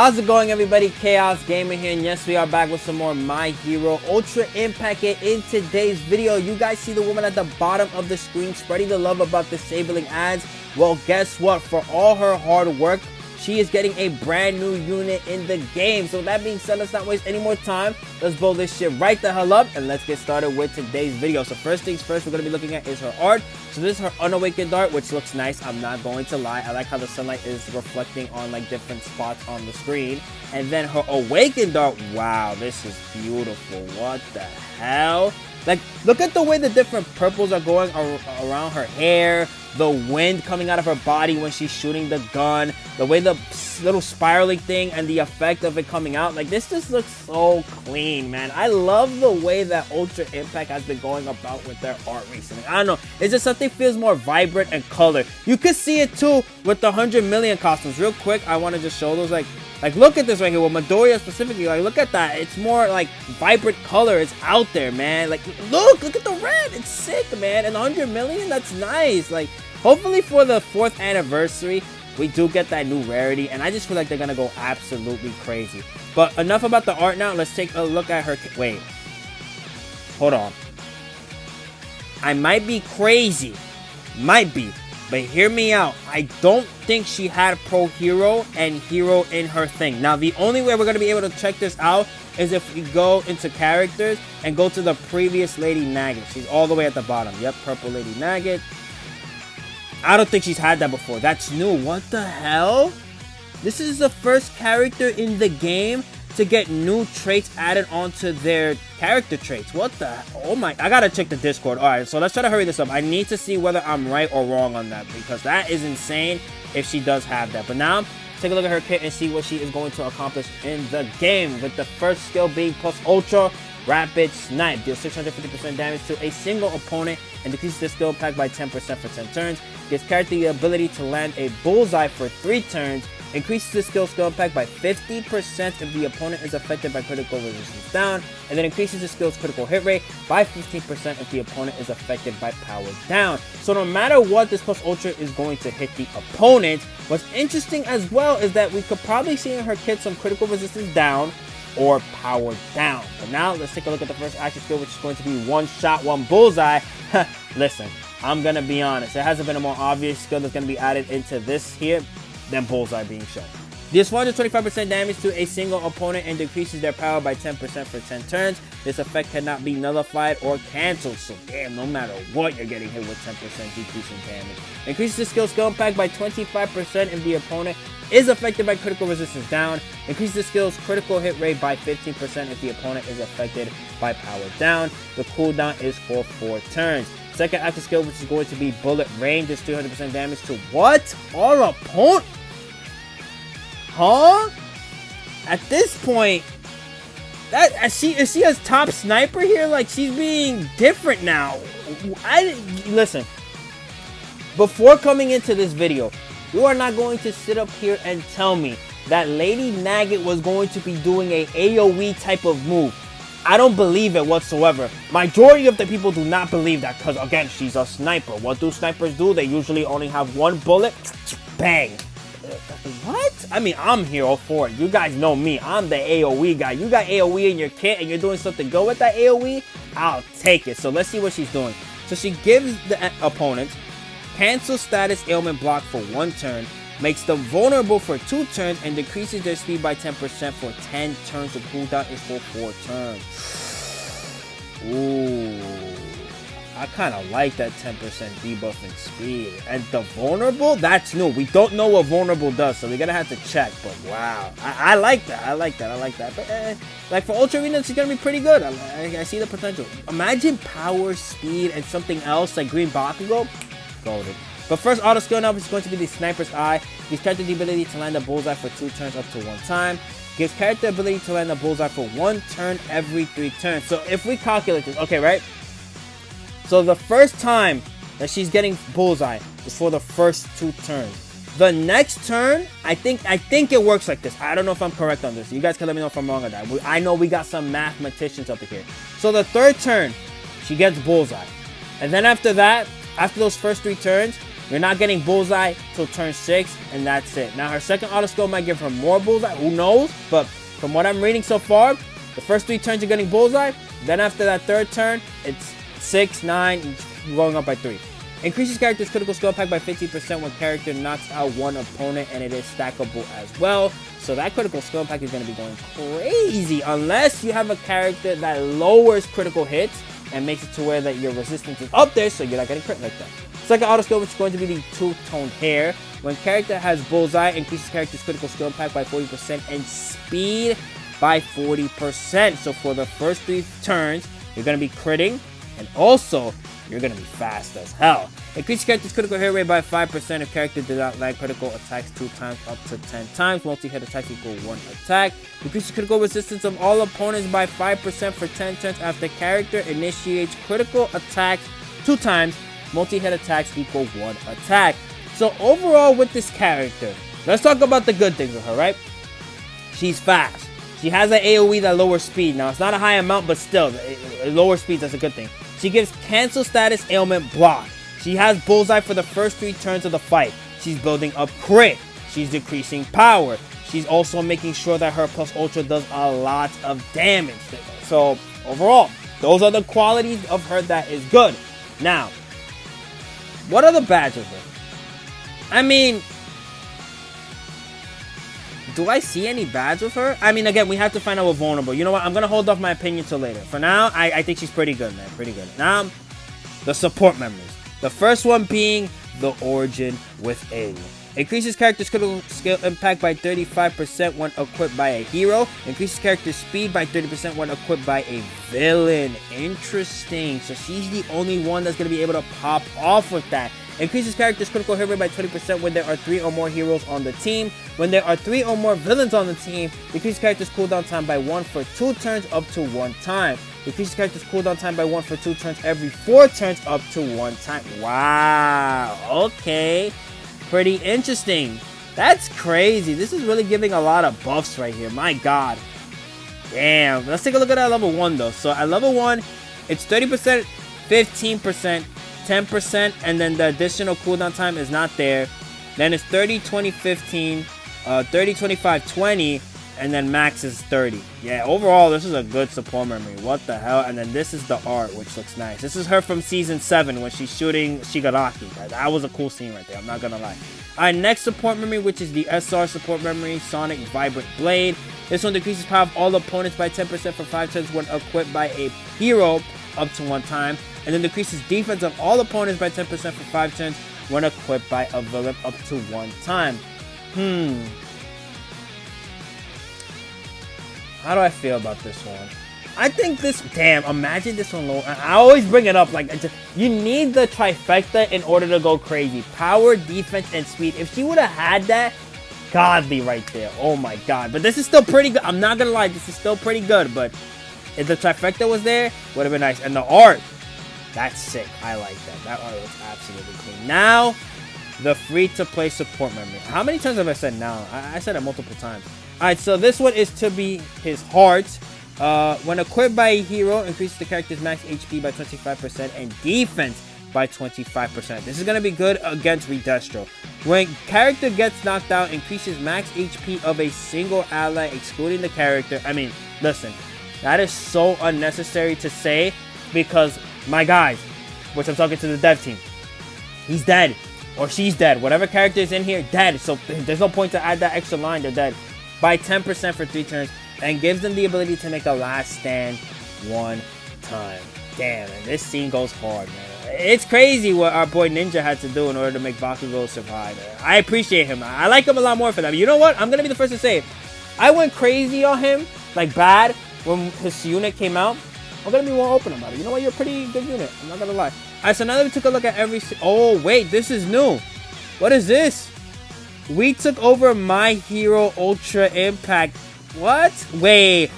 How's it going, everybody? Chaos Gamer here, and yes, we are back with some more My Hero Ultra Impact. And in today's video, you guys see the woman at the bottom of the screen spreading the love about disabling ads. Well, guess what? For all her hard work, she is getting a brand new unit in the game. So that being said, let's not waste any more time. Let's blow this shit right the hell up, and let's get started with today's video. So first things first, we're going to be looking at is her art. So this is her unawakened art, which looks nice. I'm not going to lie. I like how the sunlight is reflecting on like different spots on the screen. And then her awakened art, wow, this is beautiful. What the hell? Like, look at the way the different purples are going around her hair, the wind coming out of her body when she's shooting the gun, the way the little spiraling thing and the effect of it coming out. Like, this just looks so clean, man. I love the way that Ultra Impact has been going about with their art recently. I don't know. It's just something feels more vibrant and color. You could see it, too, with the 100 million costumes. Real quick, I want to just show those, like, look at this right here with Midoriya specifically. Like, look at that. It's more like vibrant color. It's out there, man. Like, look at the red. It's sick, man. And 100 million, that's nice. Like, hopefully for the 4th anniversary, we do get that new rarity. And I just feel like they're going to go absolutely crazy. But enough about the art now. Let's take a look at her. Wait. Hold on. I might be crazy. Might be. But hear me out. I don't think she had Pro Hero and Hero in her thing. Now, the only way we're going to be able to check this out is if we go into characters and go to the previous Lady Nagant. She's all the way at the bottom. Yep, Purple Lady Nagant. I don't think she's had that before. That's new. What the hell? This is the first character in the game to get new traits added onto their character traits. What the? Oh my, I gotta check the Discord. Alright, so let's try to hurry this up. I need to see whether I'm right or wrong on that, because that is insane if she does have that. But now, take a look at her kit and see what she is going to accomplish in the game, with the first skill being plus Ultra Rapid Snipe. Deals 650% damage to a single opponent and decreases the skill pack by 10% for 10 turns. Gives character the ability to land a bullseye for 3 turns. Increases the skill pack by 50% if the opponent is affected by critical resistance down, and then increases the skill's critical hit rate by 15% if the opponent is affected by power down. So no matter what, this plus Ultra is going to hit the opponent. What's interesting as well is that we could probably see in her kit some critical resistance down or power down. But now let's take a look at the first active skill, which is going to be one shot, one bullseye. Listen, I'm gonna be honest, there hasn't been a more obvious skill that's gonna be added into this here than bullseye being shown. Deals 425% damage to a single opponent and decreases their power by 10% for 10 turns. This effect cannot be nullified or cancelled, so damn, no matter what, you're getting hit with 10% decrease in damage. Increases the skill pack by 25% if the opponent is affected by critical resistance down. Increases the skill's critical hit rate by 15% if the opponent is affected by power down. The cooldown is for 4 turns. Second active skill, which is going to be Bullet Rain, does 300% damage to what? Our opponent? Huh? At this point, is she a top sniper here? Like, she's being different now. Listen, before coming into this video, you are not going to sit up here and tell me that Lady Nagant was going to be doing a AoE type of move. I don't believe it whatsoever. Majority of the people do not believe that, because again, she's a sniper. What do snipers do? They usually only have one bullet. Bang. What? I mean, I'm here for it. You guys know me. I'm the AoE guy. You got AoE in your kit and you're doing something good with that AoE? I'll take it. So let's see what she's doing. So she gives the opponent cancel status ailment block for 1 turn, makes them vulnerable for 2 turns, and decreases their speed by 10% for 10 turns. The cooldown is for 4 turns. Ooh. I kind of like that 10% debuff in speed. And the vulnerable, that's new. We don't know what vulnerable does, so we're going to have to check. But wow, I like that. I like that. But like for Ultra Arena, she's going to be pretty good. I see the potential. Imagine power, speed, and something else like Green Bakugo. Golden. But first auto skill now is going to be the Sniper's Eye. Gives character the ability to land a bullseye for 2 turns up to 1 time. Gives character the ability to land a bullseye for 1 turn every 3 turns. So if we calculate this, okay, right? So the first time that she's getting bullseye is for the first 2 turns. The next turn, I think it works like this. I don't know if I'm correct on this. You guys can let me know if I'm wrong on that. I know we got some mathematicians up here. So the 3rd turn, she gets bullseye. And then after that, after those first 3 turns, You're not getting Bullseye till turn 6, and that's it. Now, her second auto skill might give her more Bullseye. Who knows? But from what I'm reading so far, the first 3 turns you're getting Bullseye. Then after that 3rd turn, it's 6, 9, going up by 3. Increases character's critical skill impact by 50% when character knocks out one opponent, and it is stackable as well. So that critical skill impact is going to be going crazy unless you have a character that lowers critical hits and makes it to where that your resistance is up there, so you're not getting crit like that. Second auto skill, which is going to be the two-tone hair. When character has Bullseye, increases character's critical skill impact by 40% and speed by 40%. So for the first 3 turns, you're going to be critting, and also you're going to be fast as hell. Increase character's critical hit rate by 5% if character did not land critical attacks 2 times up to 10 times. Multi-hit attacks equal 1 attack. Increases critical resistance of all opponents by 5% for 10 turns after character initiates critical attacks 2 times. Multi-hit attacks equal 1 attack. So overall with this character, let's talk about the good things with her, right? She's fast. She has an AoE that lowers speed. Now, it's not a high amount, but still, lower speed, that's a good thing. She gives cancel status ailment block. She has Bullseye for the first 3 turns of the fight. She's building up crit. She's decreasing power. She's also making sure that her plus ultra does a lot of damage. So, overall, those are the qualities of her that is good. Now, what are the bads of her? I mean, do I see any bads with her? I mean, again, we have to find out what vulnerable. You know what? I'm going to hold off my opinion till later. For now, I think she's pretty good, man. Pretty good. Now, the support memories. The first one being the origin within. Increases character's critical skill impact by 35% when equipped by a hero. Increases character's speed by 30% when equipped by a villain. Interesting. So she's the only one that's going to be able to pop off with that. Increases character's critical hit rate by 20% when there are 3 or more heroes on the team. When there are 3 or more villains on the team, decreases character's cooldown time by 1 for 2 turns up to 1 time. Decreases character's cooldown time by 1 for 2 turns every 4 turns up to 1 time. Wow. Okay. Pretty interesting. That's crazy. This is really giving a lot of buffs right here. My God. Damn. Let's take a look at that level 1 though. So at level 1, it's 30%, 15%, 10%, and then the additional cooldown time is not there. Then it's 30, 20, 15, 30, 25, 20, and then max is 30. Yeah, overall, this is a good support memory. What the hell? And then this is the art, which looks nice. This is her from Season 7 when she's shooting Shigaraki. That was a cool scene right there, I'm not gonna lie. Alright, next support memory, which is the SR support memory, Sonic Vibrant Blade. This one decreases power of all opponents by 10% for 5 turns when equipped by a hero up to 1 time. And then decreases defense of all opponents by 10% for 5 turns when equipped by a villain up to 1 time. How do I feel about this one? I think this... Damn, imagine this one low. I always bring it up. Like, you need the trifecta in order to go crazy. Power, defense, and speed. If she would have had that, godly right there. Oh my God. But this is still pretty good. I'm not gonna lie. This is still pretty good. But if the trifecta was there, would have been nice. And the art... That's sick. I like that. That art looks absolutely clean. Now, the free-to-play support memory. How many times have I said now? I said it multiple times. Alright, so this one is to be his heart. When equipped by a hero, increases the character's max HP by 25% and defense by 25%. This is going to be good against Redestro. When character gets knocked out, increases max HP of a single ally, excluding the character. I mean, listen, that is so unnecessary to say because... My guys, which I'm talking to the dev team, he's dead. Or she's dead. Whatever character is in here, dead. So there's no point to add that extra line. They're dead. By 10% for 3 turns. And gives them the ability to make a last stand 1 time. Damn, and this scene goes hard, man. It's crazy what our boy Ninja had to do in order to make Bakugo survive. I appreciate him. I like him a lot more for that. But you know what? I'm going to be the first to say it. I went crazy on him, like bad, when his unit came out. I'm gonna be more open about it. You know what? You're a pretty good unit. I'm not gonna lie. Alright, so now that we took a look at every... Oh, wait. This is new. What is this? We took over My Hero Ultra Impact. What? Wait.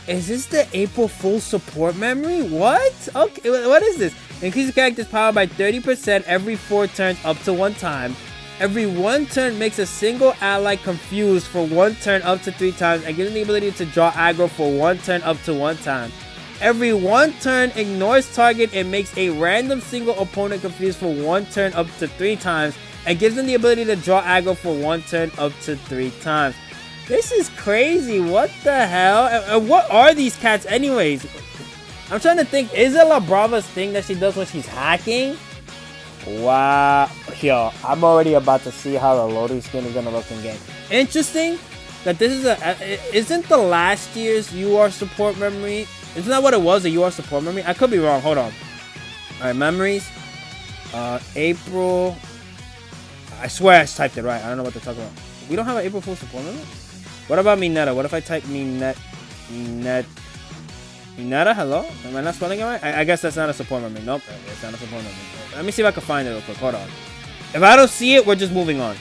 Is this the April Fool's support memory? What? Okay, what is this? Increase the character's power by 30% every 4 turns up to 1 time. Every 1 turn makes a single ally confused for 1 turn up to 3 times and gives them the ability to draw aggro for 1 turn up to 1 time. Every 1 turn, ignores target and makes a random single opponent confused for 1 turn up to 3 times, and gives them the ability to draw aggro for 1 turn up to 3 times. This is crazy. What the hell? And what are these cats anyways? I'm trying to think. Is it La Brava's thing that she does when she's hacking? Wow. Yo, I'm already about to see how the loading screen is going to look in game. Interesting that this is isn't the last year's UR support memory? Isn't that what it was, a UR support memory? I could be wrong. Hold on. Alright, memories. April. I swear I typed it right. I don't know what to talk about. We don't have an April Fool's support memory? What about Mineta? What if I type Mineta? Hello? Am I not spelling it right? I guess that's not a support memory. Nope. It's not a support memory. Let me see if I can find it real quick. Hold on. If I don't see it, we're just moving on.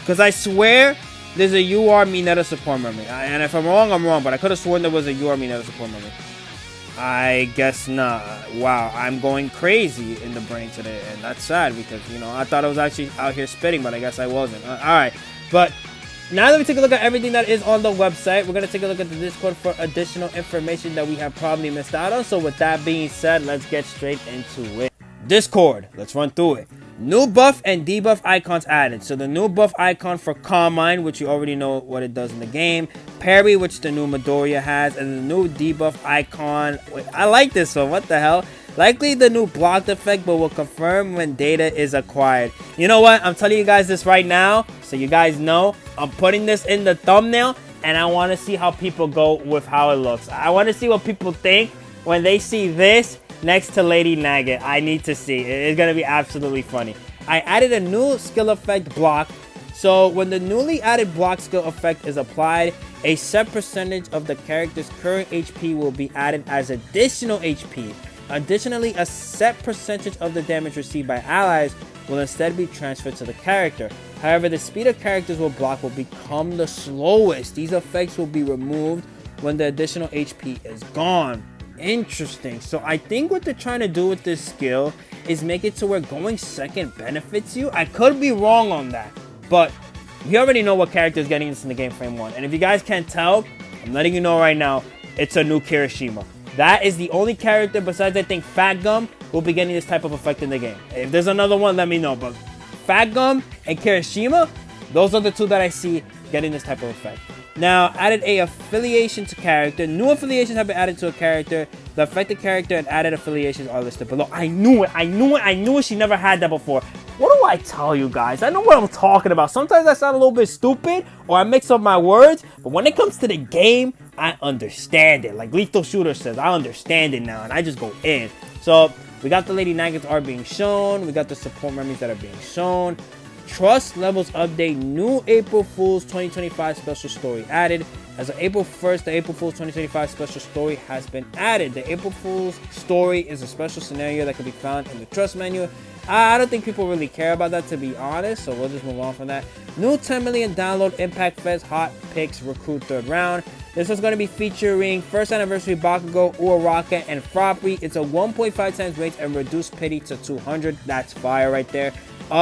Because I swear there's a UR Mineta support memory. And if I'm wrong, I'm wrong. But I could have sworn there was a UR Mineta support memory. I guess not. Wow, I'm going crazy in the brain today. And that's sad because, you know, I thought I was actually out here spitting, but I guess I wasn't. Alright, but now that we take a look at everything that is on the website, we're going to take a look at the Discord for additional information that we have probably missed out on. So with that being said, let's get straight into it. Discord, let's run through it. New buff and debuff icons added. So the new buff icon for Carmine, which you already know what it does in the game. Parry, which the new Midoriya has. And the new debuff icon. Wait, I like this one. What the hell? Likely the new blocked effect, but will confirm when data is acquired. You know what? I'm telling you guys this right now, so you guys know. I'm putting this in the thumbnail, and I want to see how people go with how it looks. I want to see what people think when they see this next to Lady Nagant. I need to see. It's going to be absolutely funny. I added a new skill effect block. So when the newly added block skill effect is applied, a set percentage of the character's current HP will be added as additional HP. Additionally, a set percentage of the damage received by allies will instead be transferred to the character. However, the speed of characters will block will become the slowest. These effects will be removed when the additional HP is gone. Interesting. So I think what they're trying to do with this skill is make it to where going second benefits you. I could be wrong on that, but we already know what character is getting this in the game frame 1. And if you guys can't tell, I'm letting you know right now, it's a new Kirishima. That is the only character besides, I think, Fat Gum will be getting this type of effect in the game. If there's another one, let me know. But Fat Gum and Kirishima, those are the two that I see getting this type of effect. Now, added a affiliation to character. New affiliations have been added to a character. The affected character and added affiliations are listed below. I knew it. She never had that before. What do I tell you guys? I know what I'm talking about. Sometimes I sound a little bit stupid or I mix up my words. But when it comes to the game, I understand it. Like Lethal Shooter says, I understand it now. And I just go in. So, we got the Lady Nagants are being shown. We got the support memories that are being shown. Trust levels update. New April Fool's 2025 special story added. As of April 1st, the April Fool's 2025 special story has been added. The April Fool's story is a special scenario that can be found in the Trust menu. I don't think people really care about that, to be honest, so we'll just move on from that. New 10 million download Impact Fest Hot Picks Recruit 3rd Round. This is going to be featuring first anniversary Bakugo, Uraraka, and Froppy. It's a 1.5 times rate and reduced pity to 200. That's fire right there.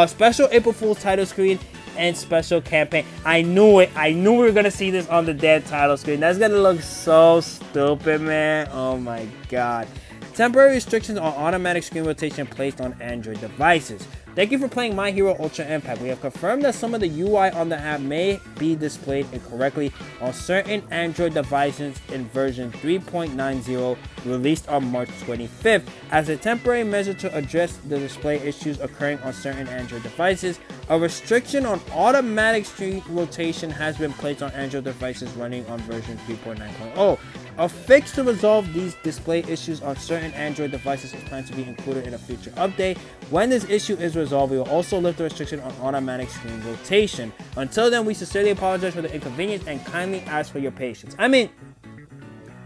Special April Fool's title screen and special campaign. I knew it. I knew we were going to see this on the dead title screen. That's going to look so stupid, man. Oh my god. Temporary restrictions on automatic screen rotation placed on Android devices. Thank you for playing My Hero Ultra Impact. We have confirmed that some of the UI on the app may be displayed incorrectly on certain Android devices in version 3.90 released on March 25th. As a temporary measure to address the display issues occurring on certain Android devices, a restriction on automatic screen rotation has been placed on Android devices running on version 3.9.0. A fix to resolve these display issues on certain Android devices is planned to be included in a future update. When this issue is resolved, we will also lift the restriction on automatic screen rotation. Until then, we sincerely apologize for the inconvenience and kindly ask for your patience. I mean,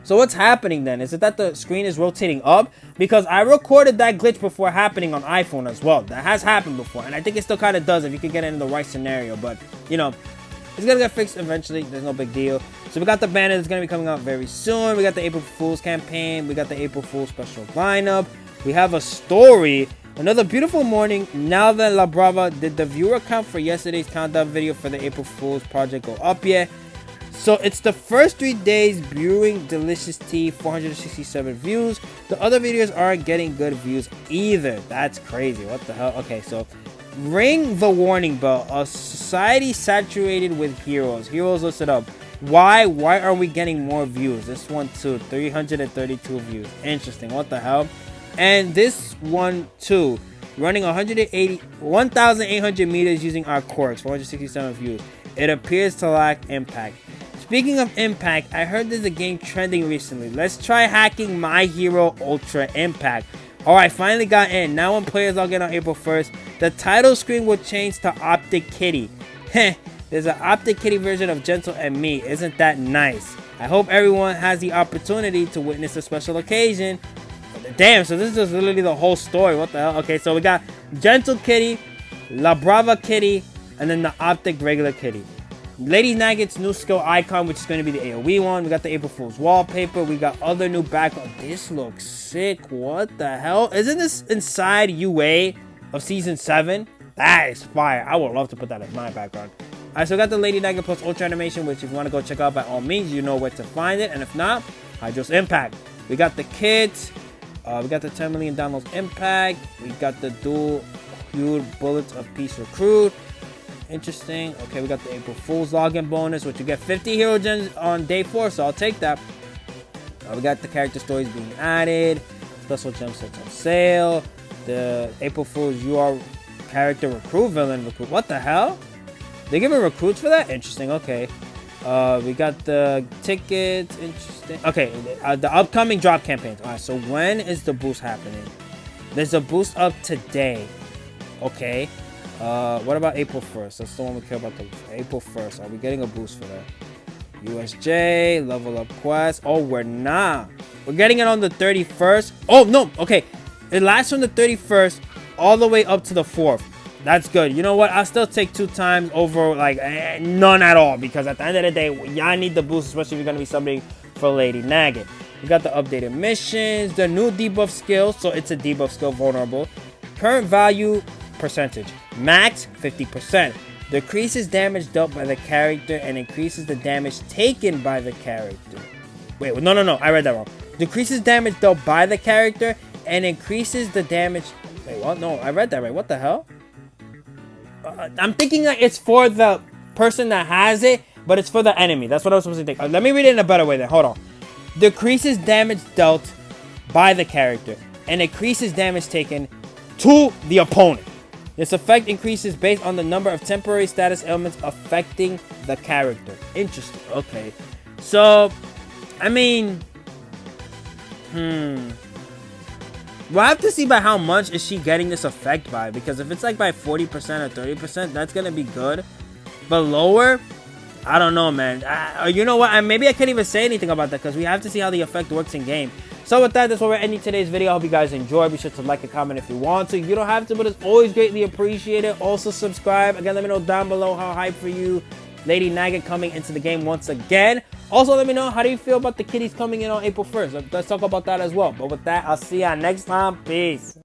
so what's happening then? Is it that the screen is rotating up? Because I recorded that glitch before happening on iPhone as well. That has happened before, and I think it still kind of does if you can get it in the right scenario. But, you know, it's gonna get fixed eventually. There's no big deal. So we got the banner that's gonna be coming out very soon. We got the April Fool's campaign. We got the April Fool's special lineup. We have a story. Another beautiful morning. Now that La Brava, did the viewer count for yesterday's countdown video for the April Fool's project go up yet? So it's the first 3 days brewing delicious tea, 467 views. The other videos aren't getting good views either. That's crazy. What the hell? Okay, so ring the warning bell. A society saturated with heroes. Heroes listed up. Why are we getting more views? This one too, 332 views. Interesting. What the hell? And this one too, running 1,800 meters using our quirks, 467 views. It appears to lack impact. Speaking of impact, I heard there's a game trending recently. Let's try hacking My Hero Ultra Impact. Alright, finally got in. Now when players log in on April 1st, the title screen will change to Optic Kitty. Heh. There's an Optic Kitty version of Gentle and Me. Isn't that nice? I hope everyone has the opportunity to witness a special occasion. Damn, so this is literally the whole story. What the hell? Okay, so we got Gentle Kitty, La Brava Kitty, and then the Optic regular Kitty. Lady Nagant's new skill icon, which is going to be the AoE one. We got the April Fool's wallpaper. We got other new background. This looks sick. What the hell? Isn't this inside UA of Season 7? That is fire. I would love to put that as my background. Alright, so we got the Lady Nagant plus Ultra animation, which if you want to go check out by all means, you know where to find it. And if not, Hydros Impact. We got the kits. We got the 10 million downloads impact. We got the dual hued bullets of peace recruit. Interesting. Okay, we got the April Fool's login bonus, which you get 50 hero gems on day 4, so I'll take that. We got the character stories being added. Special gem sets on sale. The April Fool's UR character recruit villain recruit. What the hell? They giving recruits for that? Interesting. Okay. We got the tickets. Interesting. Okay, the upcoming drop campaigns. Alright, so when is the boost happening? There's a boost up today. Okay. What about April 1st? That's the one we care about. The April 1st. Are we getting a boost for that? USJ, level up quest. Oh, we're not. We're getting it on the 31st. Oh, no. Okay. It lasts from the 31st all the way up to the 4th. That's good. You know what? I'll still take 2 times over, like, none at all. Because at the end of the day, y'all need the boost, especially if you're going to be subbing for Lady Nagant. We got the updated missions, the new debuff skill. So it's a debuff skill, vulnerable. Current value percentage. Max, 50%. Decreases damage dealt by the character and increases the damage taken by the character. Wait, no. I read that wrong. Decreases damage dealt by the character and increases the damage... Wait, what? No, I read that right. What the hell? I'm thinking that it's for the person that has it, but it's for the enemy. That's what I was supposed to think. Let me read it in a better way then. Hold on. Decreases damage dealt by the character and increases damage taken to the opponent. This effect increases based on the number of temporary status ailments affecting the character. Interesting. Okay. So, I mean... We'll have to see by how much is she getting this effect by. Because if it's like by 40% or 30%, that's going to be good. But lower, I don't know, man. You know what? Maybe I can't even say anything about that. Because we have to see how the effect works in game. So with that, that's where we're ending today's video. I hope you guys enjoyed. Be sure to like and comment if you want to. You don't have to, but it's always greatly appreciated. Also subscribe. Again, let me know down below how hype for you Lady Nagant coming into the game once again. Also, let me know, how do you feel about the kitties coming in on April 1st? Let's talk about that as well. But with that, I'll see y'all next time. Peace.